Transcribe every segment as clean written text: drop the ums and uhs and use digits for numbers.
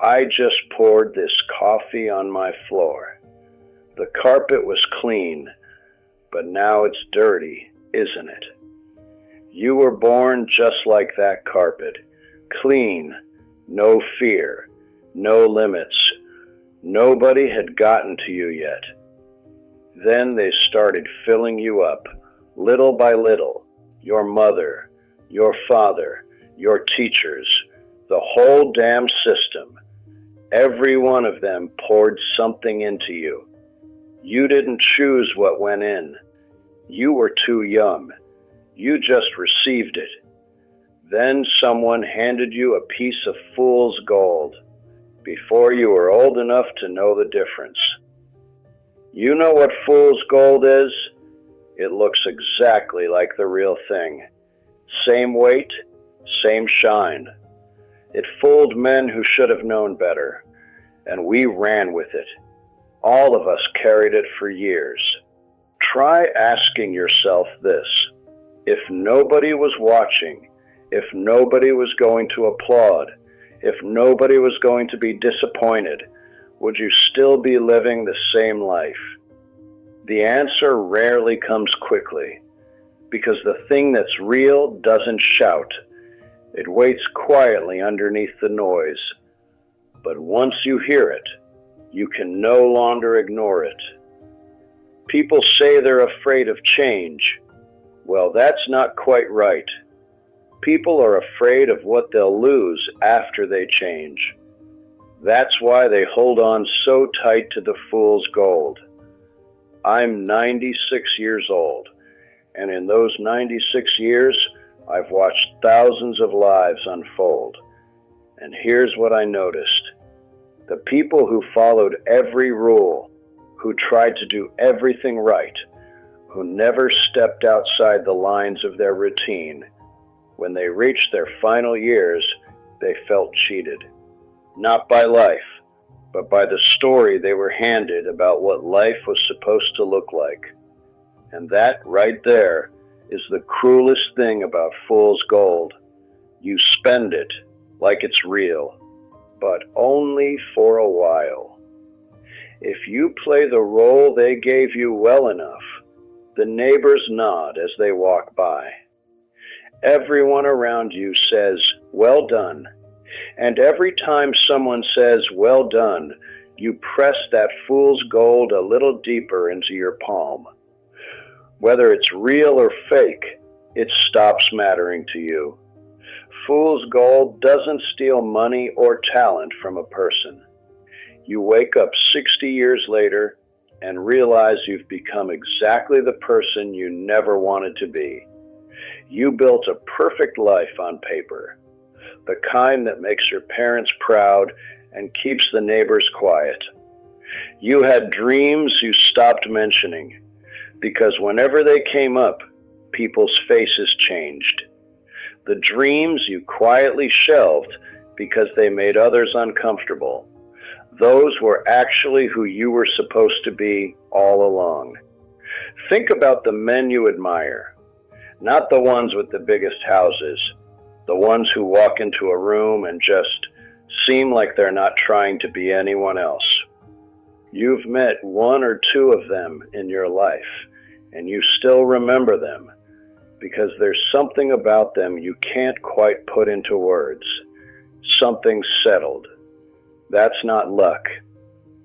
I just poured this coffee on my floor. The carpet was clean, but now it's dirty, isn't it? You were born just like that carpet, clean, no fear, no limits. Nobody had gotten to you yet. Then they started filling you up, little by little. Your mother, your father, your teachers, the whole damn system. Every one of them poured something into you. You didn't choose what went in. You were too young. You just received it. Then someone handed you a piece of fool's gold before you were old enough to know the difference. You know what fool's gold is? It looks exactly like the real thing. Same weight, same shine. It fooled men who should have known better, and we ran with it. All of us carried it for years. Try asking yourself this. If nobody was watching, if nobody was going to applaud, if nobody was going to be disappointed, would you still be living the same life? The answer rarely comes quickly, because the thing that's real doesn't shout. It waits quietly underneath the noise. But once you hear it, you can no longer ignore it. People say they're afraid of change. Well, that's not quite right. People are afraid of what they'll lose after they change. That's why they hold on so tight to the fool's gold. I'm 96 years old, and in those 96 years, I've watched thousands of lives unfold. And here's what I noticed. The people who followed every rule, who tried to do everything right, who never stepped outside the lines of their routine, when they reached their final years, they felt cheated. Not by life, but by the story they were handed about what life was supposed to look like. And that right there is the cruelest thing about fool's gold. You spend it like it's real, but only for a while. If you play the role they gave you well enough, the neighbors nod as they walk by. Everyone around you says, "Well done." And every time someone says, "Well done," you press that fool's gold a little deeper into your palm. Whether it's real or fake, it stops mattering to you. Fool's gold doesn't steal money or talent from a person. You wake up 60 years later and realize you've become exactly the person you never wanted to be. You built a perfect life on paper, the kind that makes your parents proud and keeps the neighbors quiet. You had dreams you stopped mentioning, because whenever they came up, people's faces changed. The dreams you quietly shelved because they made others uncomfortable, those were actually who you were supposed to be all along. Think about the men you admire, not the ones with the biggest houses, the ones who walk into a room and just seem like they're not trying to be anyone else. You've met one or two of them in your life, and you still remember them, because there's something about them you can't quite put into words. Something settled. That's not luck.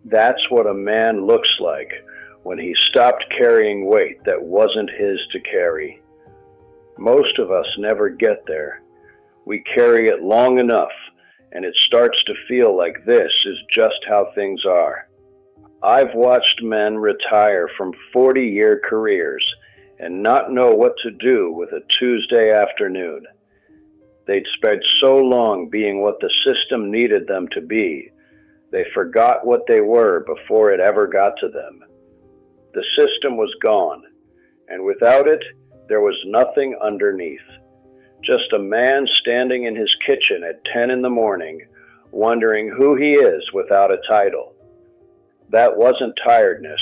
That's what a man looks like when he stopped carrying weight that wasn't his to carry. Most of us never get there. We carry it long enough, and it starts to feel like this is just how things are. I've watched men retire from 40-year careers and not know what to do with a Tuesday afternoon. They'd spent so long being what the system needed them to be, they forgot what they were before it ever got to them. The system was gone, and without it, there was nothing underneath. Just a man standing in his kitchen at 10 in the morning, wondering who he is without a title. That wasn't tiredness.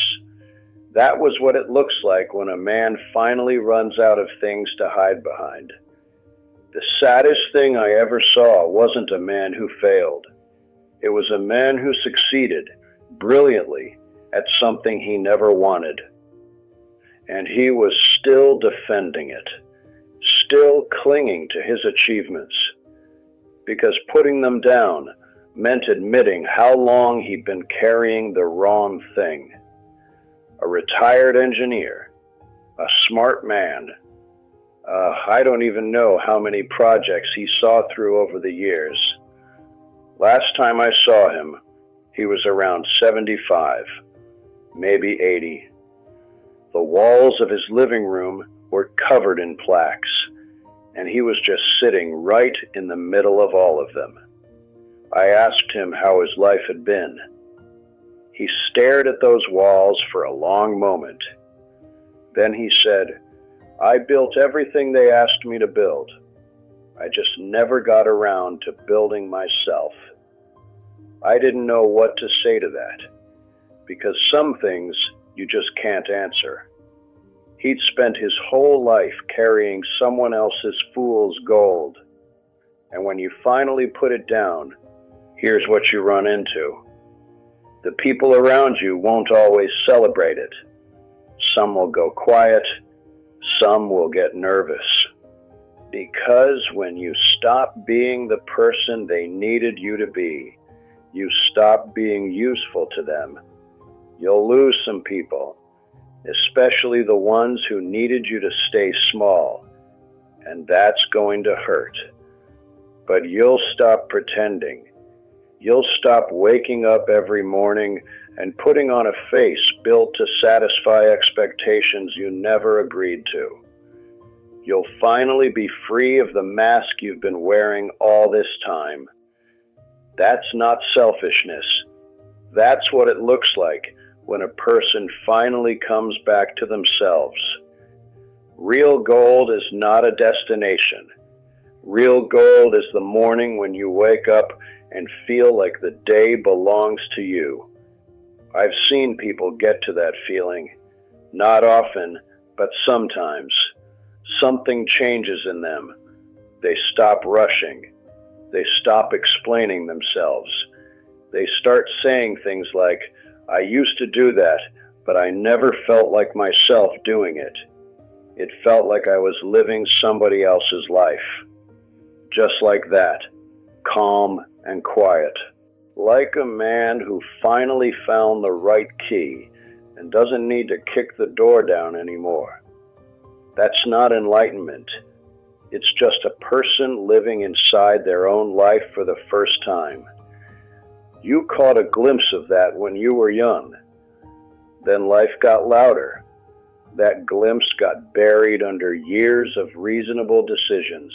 That was what it looks like when a man finally runs out of things to hide behind. The saddest thing I ever saw wasn't a man who failed. It was a man who succeeded brilliantly at something he never wanted. And he was still defending it, still clinging to his achievements, because putting them down meant admitting how long he'd been carrying the wrong thing. A retired engineer, a smart man. I don't even know how many projects he saw through over the years. Last time I saw him, he was around 75, maybe 80. The walls of his living room were covered in plaques, and he was just sitting right in the middle of all of them. I asked him how his life had been. He stared at those walls for a long moment. Then he said, "I built everything they asked me to build. I just never got around to building myself." I didn't know what to say to that, because some things you just can't answer. He'd spent his whole life carrying someone else's fool's gold. And when you finally put it down, here's what you run into. The people around you won't always celebrate it. Some will go quiet, some will get nervous. Because when you stop being the person they needed you to be, you stop being useful to them. You'll lose some people, especially the ones who needed you to stay small, and that's going to hurt. But you'll stop pretending. You'll stop waking up every morning and putting on a face built to satisfy expectations you never agreed to. You'll finally be free of the mask you've been wearing all this time. That's not selfishness. That's what it looks like when a person finally comes back to themselves. Real gold is not a destination. Real gold is the morning when you wake up and feel like the day belongs to you. I've seen people get to that feeling. Not often, but sometimes. Something changes in them. They stop rushing. They stop explaining themselves. They start saying things like, "I used to do that, but I never felt like myself doing it. It felt like I was living somebody else's life." Just like that, calm and quiet. Like a man who finally found the right key and doesn't need to kick the door down anymore. That's not enlightenment. It's just a person living inside their own life for the first time. You caught a glimpse of that when you were young. Then life got louder. That glimpse got buried under years of reasonable decisions.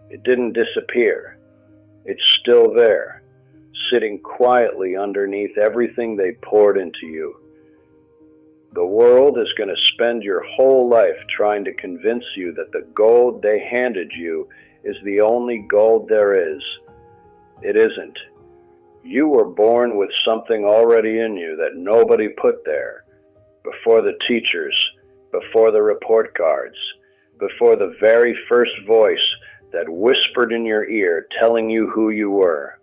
It didn't disappear. It's still there, sitting quietly underneath everything they poured into you. The world is going to spend your whole life trying to convince you that the gold they handed you is the only gold there is. It isn't. You were born with something already in you that nobody put there, before the teachers, before the report cards, before the very first voice that whispered in your ear telling you who you were.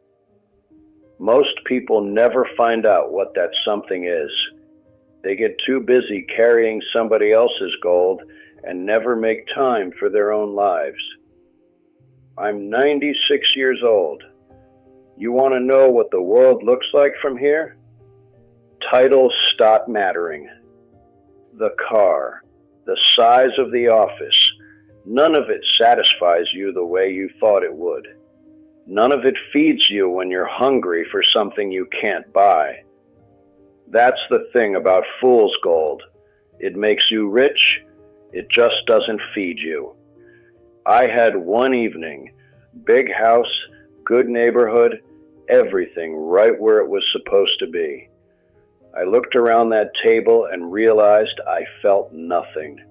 Most people never find out what that something is. They get too busy carrying somebody else's gold and never make time for their own lives. I'm 96 years old. You want to know what the world looks like from here? Titles stop mattering. The car, the size of the office, none of it satisfies you the way you thought it would. None of it feeds you when you're hungry for something you can't buy. That's the thing about fool's gold. It makes you rich, it just doesn't feed you. I had one evening, big house, good neighborhood, everything right where it was supposed to be. I looked around that table and realized I felt nothing.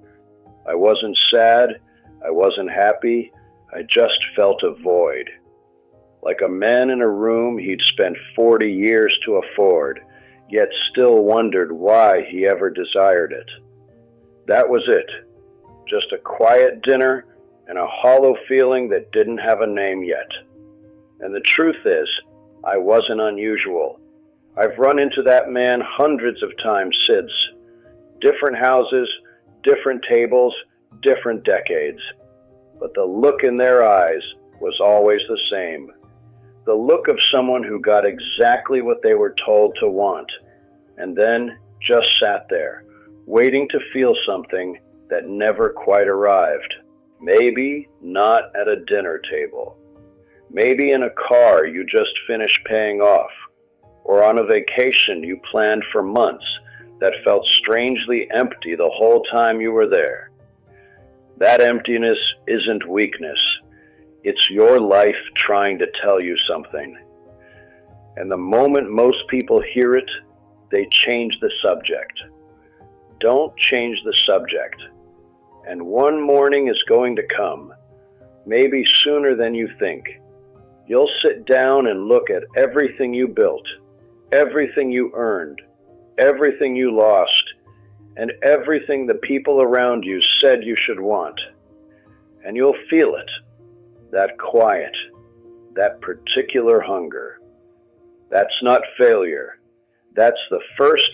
I wasn't sad, I wasn't happy, I just felt a void. Like a man in a room he'd spent 40 years to afford, yet still wondered why he ever desired it. That was it. Just a quiet dinner and a hollow feeling that didn't have a name yet. And the truth is, I wasn't unusual. I've run into that man hundreds of times since. Different houses, different tables, different decades. But the look in their eyes was always the same. The look of someone who got exactly what they were told to want, and then just sat there, waiting to feel something that never quite arrived. Maybe not at a dinner table. Maybe in a car you just finished paying off, or on a vacation you planned for months that felt strangely empty the whole time you were there. That emptiness isn't weakness. It's your life trying to tell you something. And the moment most people hear it, they change the subject. Don't change the subject. And one morning is going to come, maybe sooner than you think. You'll sit down and look at everything you built, everything you earned, everything you lost, and everything the people around you said you should want. And you'll feel it, that quiet, that particular hunger. That's not failure. That's the first